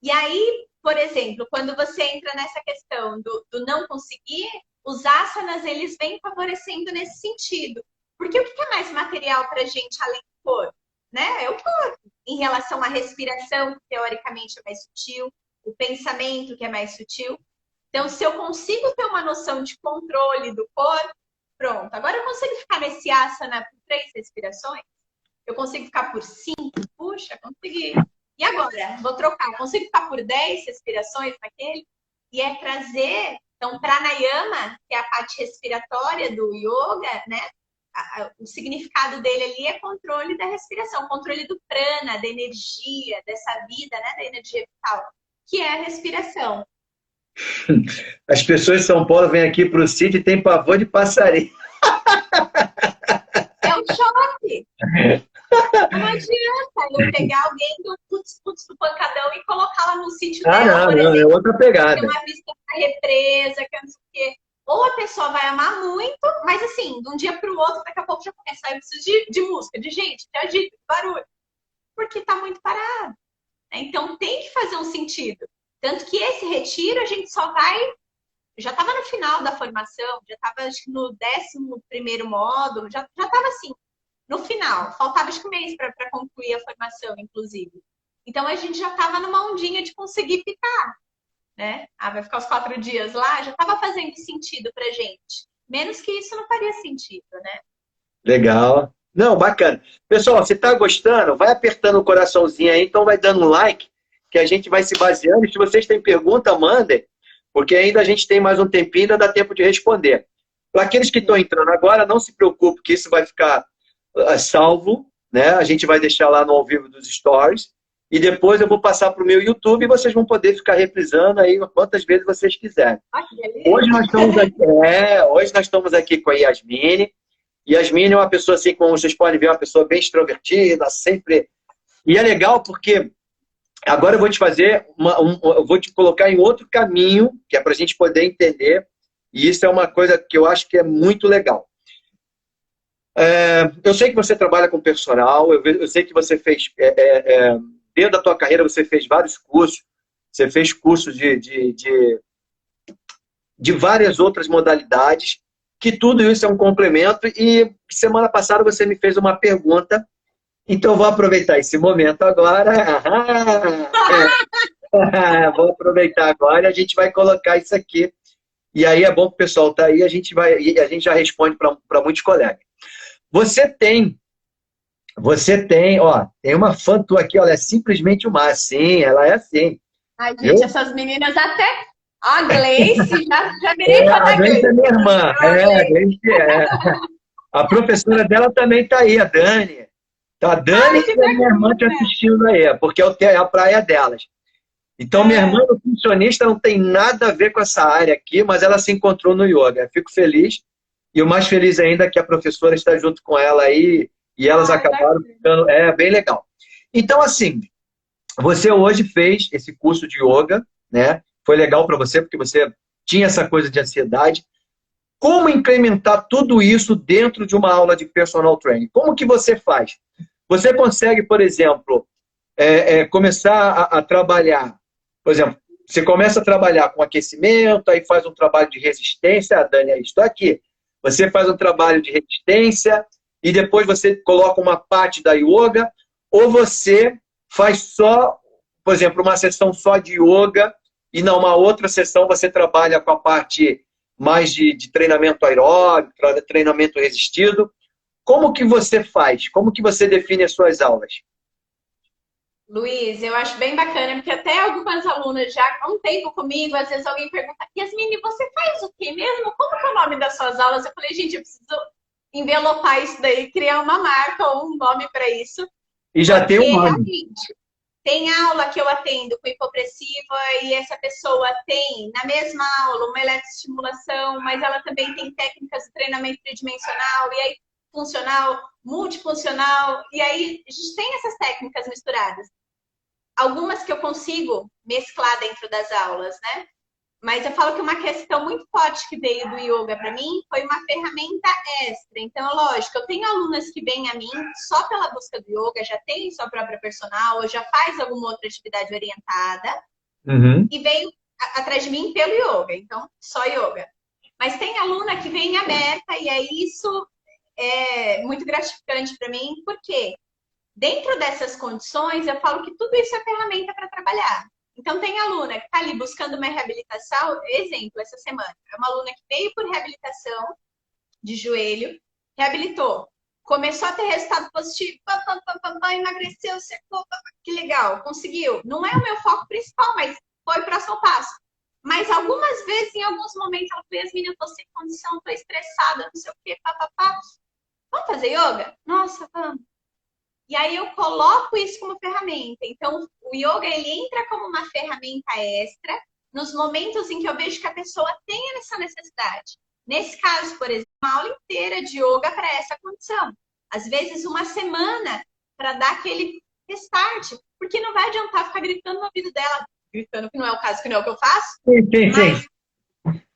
E aí, por exemplo, quando você entra nessa questão do não conseguir, os asanas, eles vêm favorecendo nesse sentido. Porque o que é mais material para a gente além do corpo? Né? É o corpo. Em relação à respiração, que teoricamente é mais sutil, o pensamento, que é mais sutil. Então, se eu consigo ter uma noção de controle do corpo, pronto. Agora eu consigo ficar nesse asana por 3 respirações? Eu consigo ficar por 5? Puxa, consegui. E agora? Vou trocar. Eu consigo ficar por 10 respirações naquele? E é trazer... Então, pranayama, que é a parte respiratória do yoga, né? O significado dele ali é controle da respiração, controle do prana, da energia, dessa vida, né? Da energia vital, que é a respiração. As pessoas de São Paulo vêm aqui para o sítio e têm pavor de passarinho. É um choque. Não adianta eu pegar alguém do putz do pancadão e colocar lá no sítio dela, por exemplo. É outra pegada. Tem uma vista da represa, que não sei o quê. Ou a pessoa vai amar muito, mas assim, de um dia para o outro, daqui a pouco já começa. Eu preciso de música, de gente, de agito, de barulho. Porque está muito parado. Então tem que fazer um sentido. Tanto que esse retiro a gente só vai... Já estava no final da formação, já estava acho que no 11º módulo, já estava assim, no final. Faltava acho que um mês para concluir a formação, inclusive. Então a gente já estava numa ondinha de conseguir ficar. Né? Vai ficar os 4 dias lá, já estava fazendo sentido pra gente. Menos que isso não faria sentido, né? Legal. Não, bacana. Pessoal, você está gostando? Vai apertando o coraçãozinho aí, então vai dando um like, que a gente vai se baseando. E se vocês têm pergunta, mandem, porque ainda a gente tem mais um tempinho, ainda dá tempo de responder. Para aqueles que estão entrando agora, não se preocupe que isso vai ficar salvo, né? A gente vai deixar lá no ao vivo dos stories. E depois eu vou passar para o meu YouTube e vocês vão poder ficar reprisando aí quantas vezes vocês quiserem. Hoje nós estamos aqui com a Yasmine. Yasmine é uma pessoa assim, como vocês podem ver, uma pessoa bem extrovertida, sempre... E é legal porque agora eu vou te fazer, eu vou te colocar em outro caminho, que é para a gente poder entender. E isso é uma coisa que eu acho que é muito legal. Eu sei que você trabalha com personal, eu sei que você fez... Dentro da tua carreira, você fez vários cursos, você fez cursos de várias outras modalidades, que tudo isso é um complemento, e semana passada você me fez uma pergunta, então eu vou aproveitar esse momento agora, vou aproveitar agora e a gente vai colocar isso aqui, e aí é bom que o pessoal tá aí, a gente já responde para muitos colegas. Você tem, ó, tem uma fã tua aqui, olha, é simplesmente uma, sim, ela é assim. Ai, gente, essas meninas até... A Gleice, já virei fã da A Gleice é minha irmã, a Gleice é. A professora dela também está aí, a Dani. Tá, a Dani e a minha irmã te assistindo aí, porque é a praia delas. Então, minha irmã nutricionista não tem nada a ver com essa área aqui, mas ela se encontrou no yoga. Eu fico feliz, e o mais feliz ainda é que a professora está junto com ela aí, e elas acabaram ficando... É bem legal. Então, assim, você hoje fez esse curso de yoga, né? Foi legal para você, porque você tinha essa coisa de ansiedade. Como implementar tudo isso dentro de uma aula de personal training? Como que você faz? Você consegue, por exemplo, começar a trabalhar, por exemplo, Você começa a trabalhar com aquecimento, aí faz um trabalho de resistência. Dani, é isso aqui. Você faz um trabalho de resistência e depois você coloca uma parte da yoga, ou você faz só, por exemplo, uma sessão só de yoga e numa outra sessão você trabalha com a parte mais de treinamento aeróbico, treinamento resistido. Como que você faz? Como que você define as suas aulas? Luiz, eu acho bem bacana, porque até algumas alunas já há um tempo comigo, às vezes alguém pergunta, Yasmine, você faz o quê mesmo? Como que é o nome das suas aulas? Eu falei, gente, eu preciso envelopar isso daí, criar uma marca ou um nome para isso. E já tem um nome. Realmente, tem aula que eu atendo com hipopressiva e essa pessoa tem, na mesma aula, uma eletroestimulação, mas ela também tem técnicas de treinamento tridimensional, e aí funcional, multifuncional, e aí a gente tem essas técnicas misturadas. Algumas que eu consigo mesclar dentro das aulas, né? Mas eu falo que uma questão muito forte que veio do yoga para mim foi uma ferramenta extra. Então, lógico, eu tenho alunas que vêm a mim só pela busca do yoga, já tem sua própria personal, ou já faz alguma outra atividade orientada, e veio atrás de mim pelo yoga. Então, só yoga. Mas tem aluna que vem aberta, e aí isso é muito gratificante para mim, porque dentro dessas condições, eu falo que tudo isso é ferramenta para trabalhar. Então, tem aluna que está ali buscando uma reabilitação, exemplo, essa semana, é uma aluna que veio por reabilitação de joelho, reabilitou, começou a ter resultado positivo, emagreceu, secou, que legal, conseguiu. Não é o meu foco principal, mas foi o próximo passo. Mas algumas vezes, em alguns momentos, ela falou, Yasmine, eu estou sem condição, estou estressada, não sei o quê, papapá. Vamos fazer yoga? Nossa, vamos. E aí eu coloco isso como ferramenta. Então, o yoga, ele entra como uma ferramenta extra nos momentos em que eu vejo que a pessoa tem essa necessidade. Nesse caso, por exemplo, uma aula inteira de yoga para essa condição. Às vezes, uma semana para dar aquele restart. Porque não vai adiantar ficar gritando no ouvido dela. Gritando, que não é o caso, que não é o que eu faço. Sim.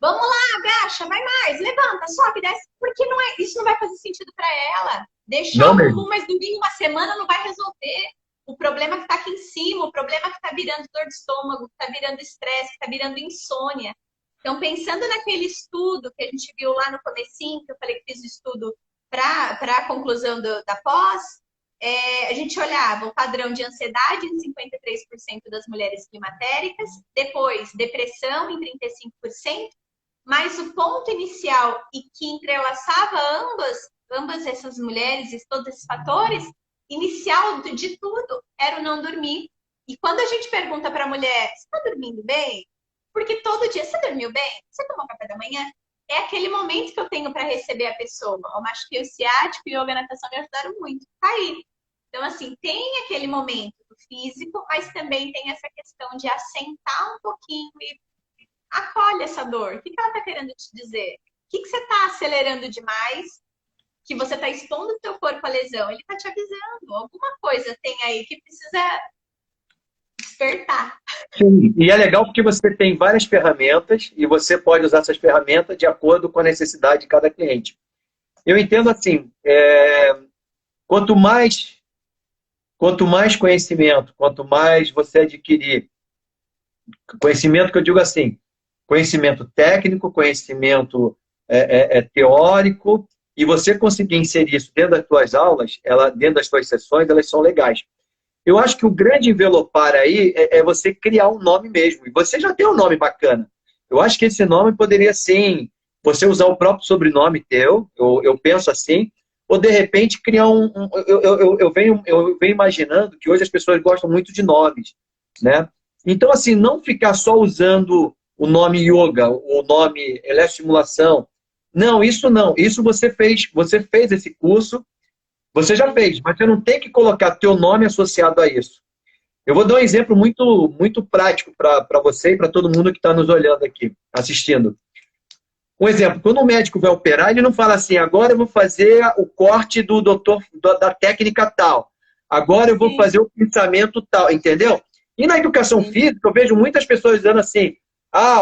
Vamos lá, agacha, vai mais, levanta, sobe, desce. Porque não é, isso não vai fazer sentido para ela. Deixar o bumbum mais durinho uma semana não vai resolver. O problema que está aqui em cima, o problema que está virando dor de estômago, que está virando estresse, que está virando insônia. Então, pensando naquele estudo que a gente viu lá no comecinho, que eu falei que fiz o estudo para a conclusão da pós, a gente olhava o padrão de ansiedade em 53% das mulheres climatéricas, depois depressão em 35%, mas o ponto inicial e que entrelaçava ambas essas mulheres e todos esses fatores, inicial de tudo era o não dormir. E quando a gente pergunta para a mulher, você está dormindo bem? Porque todo dia, você dormiu bem? Você tomou café da manhã? É aquele momento que eu tenho para receber a pessoa. O mastiqueio ciático e a yoga natação me ajudaram muito. Tá aí. Então, assim, tem aquele momento do físico, mas também tem essa questão de assentar um pouquinho e acolhe essa dor. O que ela está querendo te dizer? O que você está acelerando demais? Que você está expondo o teu corpo à lesão? Ele está te avisando. Alguma coisa tem aí que precisa despertar. Sim, e é legal porque você tem várias ferramentas e você pode usar essas ferramentas de acordo com a necessidade de cada cliente. Eu entendo assim, quanto mais conhecimento, quanto mais você adquirir, conhecimento que eu digo assim, conhecimento técnico, conhecimento teórico, e você conseguir inserir isso dentro das suas aulas, dentro das suas sessões, elas são legais. Eu acho que o grande envelopar aí é você criar um nome mesmo. E você já tem um nome bacana. Eu acho que esse nome poderia, sim, você usar o próprio sobrenome teu, eu penso assim, ou de repente criar eu venho imaginando que hoje as pessoas gostam muito de nomes, né? Então, assim, não ficar só usando o nome yoga, o nome eletroestimulação. Não, isso não. Isso você fez esse curso, você já fez, mas você não tem que colocar teu nome associado a isso. Eu vou dar um exemplo muito, muito prático para você e para todo mundo que está nos olhando aqui, assistindo. Um exemplo, quando o médico vai operar, ele não fala assim, agora eu vou fazer o corte do doutor, da técnica tal. Agora eu vou fazer o pensamento tal, entendeu? E na educação física, eu vejo muitas pessoas dizendo assim,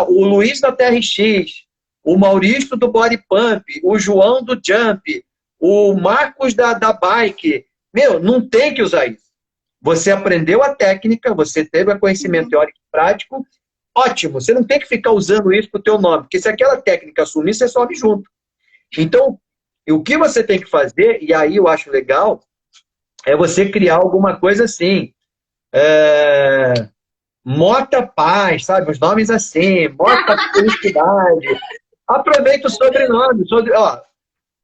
o Luiz da TRX, o Maurício do Body Pump, o João do Jump, o Marcos da Bike. Meu, não tem que usar isso. Você aprendeu a técnica, você teve o conhecimento teórico e prático, ótimo. Você não tem que ficar usando isso para o teu nome, porque se aquela técnica sumir, você some junto. Então, o que você tem que fazer, e aí eu acho legal, é você criar alguma coisa assim. Mota Paz, sabe? Os nomes assim, Mota Felicidade. Aproveita o sobrenome. Ó,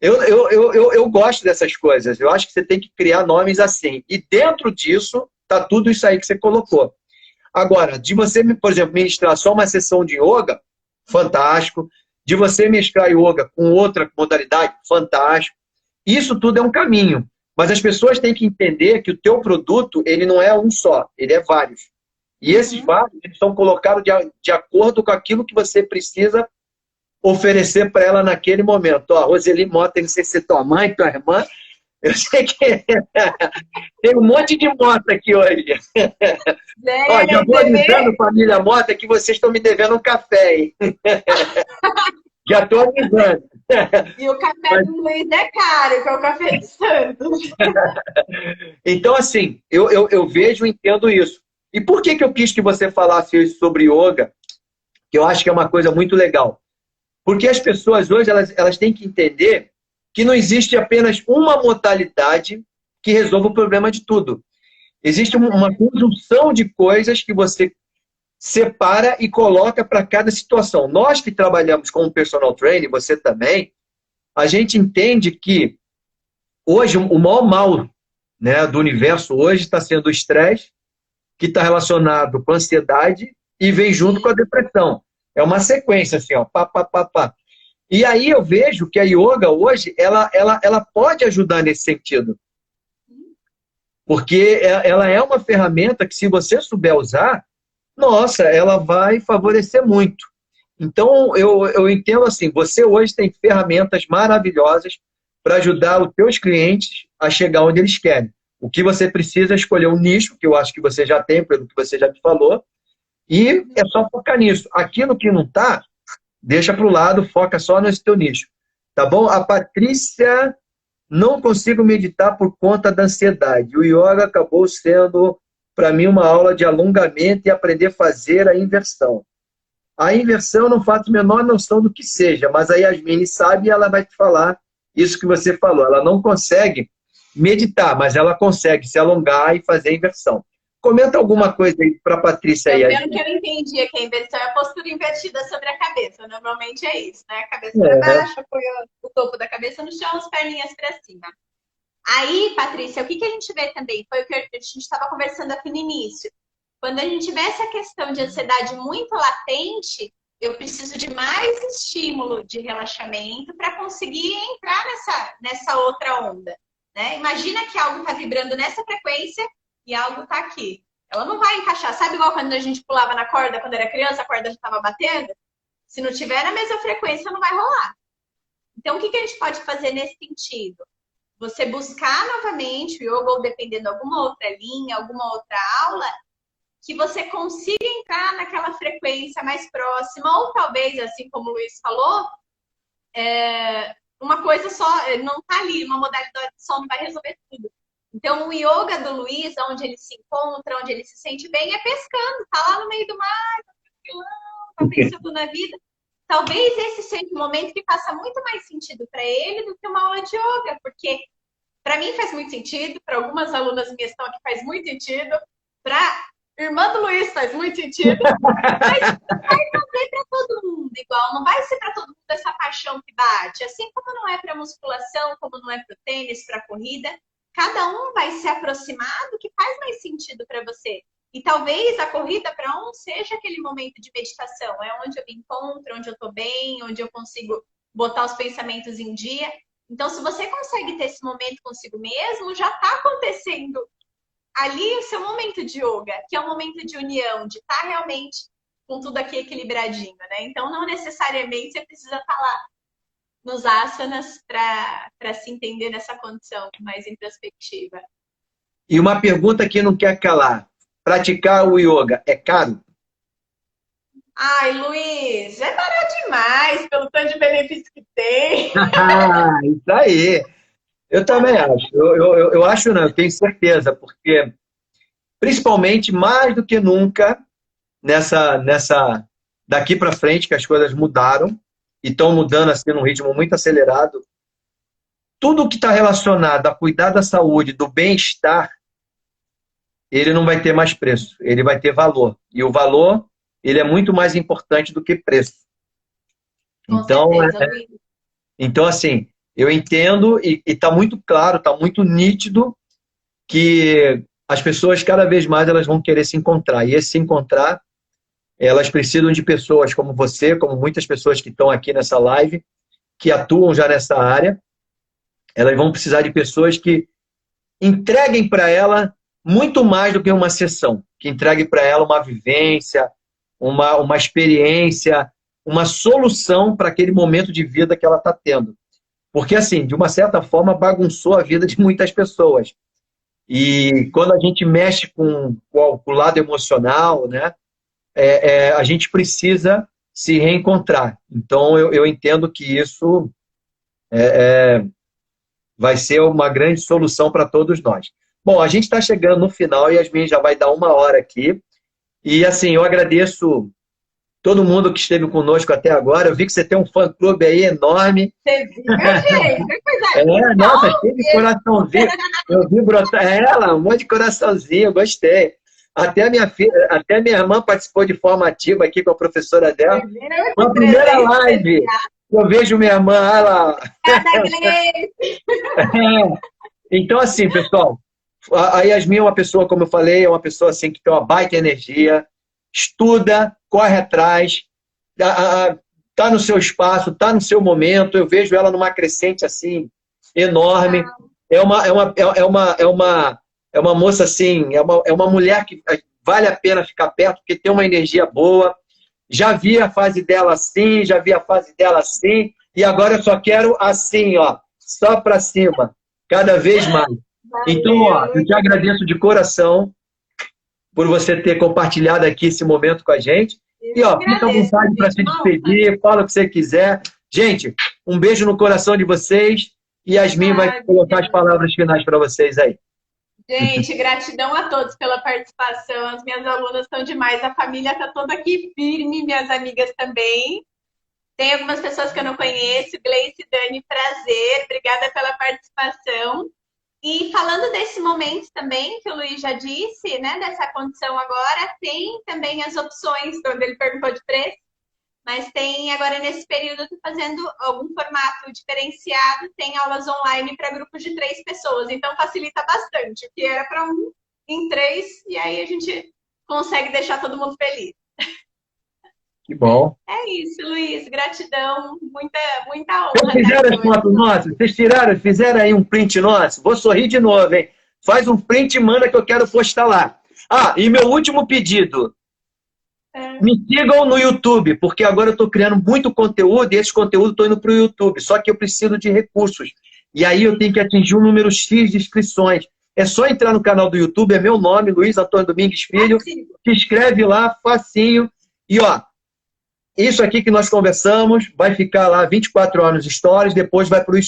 eu gosto dessas coisas. Eu acho que você tem que criar nomes assim. E dentro disso, tá tudo isso aí que você colocou. Agora, de você, por exemplo, ministrar só uma sessão de yoga, fantástico. De você mesclar yoga com outra modalidade, fantástico. Isso tudo é um caminho. Mas as pessoas têm que entender que o teu produto, ele não é um só, ele é vários. E esses vários, eles são colocados de acordo com aquilo que você precisa oferecer para ela naquele momento. Ó, Roseli Mota, não sei se é tua mãe, tua irmã, eu sei que tem um monte de Mota aqui hoje. Ó, já vou avisando, família Mota, que vocês estão me devendo um café, hein? Já estou avisando. E o café do Luiz é caro, que é o café de Santos. Então, assim, eu vejo e entendo isso. E por que eu quis que você falasse isso sobre yoga? Que eu acho que é uma coisa muito legal. Porque as pessoas hoje, elas têm que entender que não existe apenas uma modalidade que resolva o problema de tudo. Existe uma conjunção de coisas que você separa e coloca para cada situação. Nós que trabalhamos com personal training, você também, a gente entende que hoje o maior mal, né, do universo hoje está sendo o estresse, que está relacionado com a ansiedade e vem junto com a depressão. É uma sequência assim, ó, pá, pá, pá, pá. E aí eu vejo que a yoga hoje, ela pode ajudar nesse sentido. Porque ela é uma ferramenta que, se você souber usar, nossa, ela vai favorecer muito. Então, eu entendo assim, você hoje tem ferramentas maravilhosas para ajudar os teus clientes a chegar onde eles querem. O que você precisa é escolher um nicho, que eu acho que você já tem, pelo que você já me falou, e é só focar nisso. Aquilo que não está, deixa para o lado, foca só nesse teu nicho. Tá bom? A Patrícia, não consigo meditar por conta da ansiedade. O yoga acabou sendo, para mim, uma aula de alongamento e aprender a fazer a inversão. A inversão eu não faço a menor noção do que seja, mas a Yasmine sabe e ela vai te falar isso que você falou. Ela não consegue meditar, mas ela consegue se alongar e fazer a inversão. Comenta alguma coisa aí para a Patrícia aí. Pelo que eu entendi aqui, a inversão é a postura invertida sobre a cabeça. Normalmente é isso, né? A cabeça para baixo, apoia o topo da cabeça no chão, as perninhas para cima. Aí, Patrícia, o que a gente vê também? Foi o que a gente estava conversando aqui no início. Quando a gente vê essa questão de ansiedade muito latente, eu preciso de mais estímulo de relaxamento para conseguir entrar nessa outra onda. Né? Imagina que algo está vibrando nessa frequência e algo está aqui. Ela não vai encaixar. Sabe igual quando a gente pulava na corda quando era criança, a corda já estava batendo? Se não tiver na mesma frequência, não vai rolar. Então, o que a gente pode fazer nesse sentido? Você buscar novamente o yoga, ou dependendo de alguma outra linha, alguma outra aula, que você consiga entrar naquela frequência mais próxima, ou talvez, assim como o Luiz falou, uma coisa só, não está ali, uma modalidade só não vai resolver tudo. Então, o yoga do Luiz, onde ele se encontra, onde ele se sente bem, é pescando, tá lá no meio do mar, tá tranquilão, tá pensando na vida. Talvez esse seja um momento que faça muito mais sentido para ele do que uma aula de yoga, porque para mim faz muito sentido, para algumas alunas minhas estão aqui faz muito sentido, para irmã do Luiz faz muito sentido, mas não vai fazer para todo mundo igual, não vai ser para todo mundo essa paixão que bate, assim como não é para musculação, como não é para o tênis, para a corrida, cada um vai se aproximar do que faz mais sentido para você. E talvez a corrida para um seja aquele momento de meditação, é onde eu me encontro, onde eu estou bem, onde eu consigo botar os pensamentos em dia. Então, se você consegue ter esse momento consigo mesmo, já está acontecendo ali o seu momento de yoga, que é um momento de união, de estar realmente com tudo aqui equilibradinho, né? Então, não necessariamente você precisa estar lá nos asanas para se entender nessa condição mais introspectiva. E uma pergunta que não quer calar. Praticar o yoga é caro? Ai, Luiz, é barato demais pelo tanto de benefício que tem. Isso aí. Eu também acho. Eu acho não, eu tenho certeza, porque principalmente, mais do que nunca, daqui para frente, que as coisas mudaram e estão mudando assim num ritmo muito acelerado. Tudo que está relacionado a cuidar da saúde, do bem-estar, ele não vai ter mais preço, ele vai ter valor. E o valor, ele é muito mais importante do que preço. Então, então assim, eu entendo e está muito claro, está muito nítido que as pessoas, cada vez mais, elas vão querer se encontrar. E esse se encontrar, elas precisam de pessoas como você, como muitas pessoas que estão aqui nessa live, que atuam já nessa área. Elas vão precisar de pessoas que entreguem para ela muito mais do que uma sessão, que entregue para ela uma vivência, uma experiência, uma solução para aquele momento de vida que ela está tendo. Porque, assim, de uma certa forma, bagunçou a vida de muitas pessoas. E quando a gente mexe com o lado emocional, né, a gente precisa se reencontrar. Então, eu entendo que isso vai ser uma grande solução para todos nós. Bom, a gente está chegando no final e a Yasmin já vai dar 1 hora aqui. E, assim, eu agradeço todo mundo que esteve conosco até agora. Eu vi que você tem um fã-clube aí enorme. Você viu, gente? Nossa, cheio de coraçãozinho. Eu vi brotar ela, um monte de coraçãozinho, gostei. Até a minha irmã participou de forma ativa aqui com a professora dela. Foi a primeira live. Eu vejo minha irmã, ela... Então, assim, pessoal, a Yasmin é uma pessoa, como eu falei, é uma pessoa assim, que tem uma baita energia, estuda, corre atrás, tá no seu espaço, tá no seu momento. Eu vejo ela numa crescente assim, enorme. É uma moça assim, é uma mulher que vale a pena ficar perto, porque tem uma energia boa. Já vi a fase dela assim, já vi a fase dela assim, e agora eu só quero assim, ó, só para cima, cada vez mais. Então, ó, eu te agradeço de coração por você ter compartilhado aqui esse momento com a gente. E, ó, fica à vontade para se despedir, fala o que você quiser. Gente, um beijo no coração de vocês e Yasmin vai colocar as palavras finais para vocês aí. Gente, gratidão a todos pela participação. As minhas alunas estão demais, a família está toda aqui firme, minhas amigas também. Tem algumas pessoas que eu não conheço. Gleice, Dani, prazer. Obrigada pela participação. E falando desse momento também, que o Luiz já disse, né, dessa condição agora, tem também as opções, quando ele perguntou de preço, mas tem agora nesse período, eu estou fazendo algum formato diferenciado, tem aulas online para grupos de 3 pessoas, então facilita bastante, o que era para 1 em 3, e aí a gente consegue deixar todo mundo feliz. Que bom. É isso, Luiz, gratidão, muita honra. Vocês fizeram as fotos nossas? Vocês fizeram aí um print nosso? Vou sorrir de novo, hein? Faz um print e manda que eu quero postar lá. Ah, e meu último pedido. Me sigam no YouTube, porque agora eu estou criando muito conteúdo e esse conteúdo estou indo para o YouTube. Só que eu preciso de recursos. E aí eu tenho que atingir um número X de inscrições. É só entrar no canal do YouTube, é meu nome, Luiz Antônio Domingues Filho. Se inscreve lá, facinho. E ó, isso aqui que nós conversamos vai ficar lá 24 horas nos stories, depois vai para o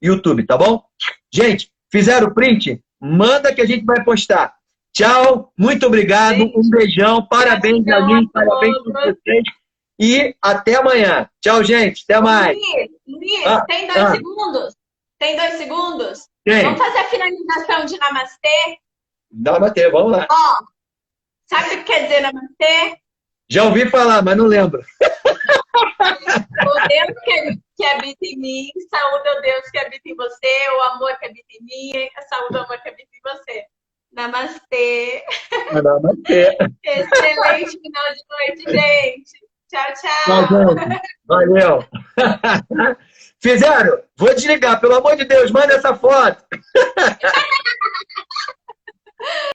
YouTube, tá bom? Gente, fizeram o print? Manda que a gente vai postar. Tchau, muito obrigado, gente, um beijão, parabéns, Aline, parabéns por vocês e até amanhã. Tchau, gente, até mais. Luiz, tem 2 segundos? Tem 2 segundos? Tem. Vamos fazer a finalização de Namastê? Namastê, vamos lá. Ó, sabe o que quer dizer Namastê? Já ouvi falar, mas não lembro. O Deus que habita em mim, saúde ao Deus que habita em você, o amor que habita em mim, a saúde ao amor que habita em você. Namastê. Namastê. Excelente final de noite, gente. Tchau, tchau. Valeu. Fizeram? Vou desligar, pelo amor de Deus, manda essa foto.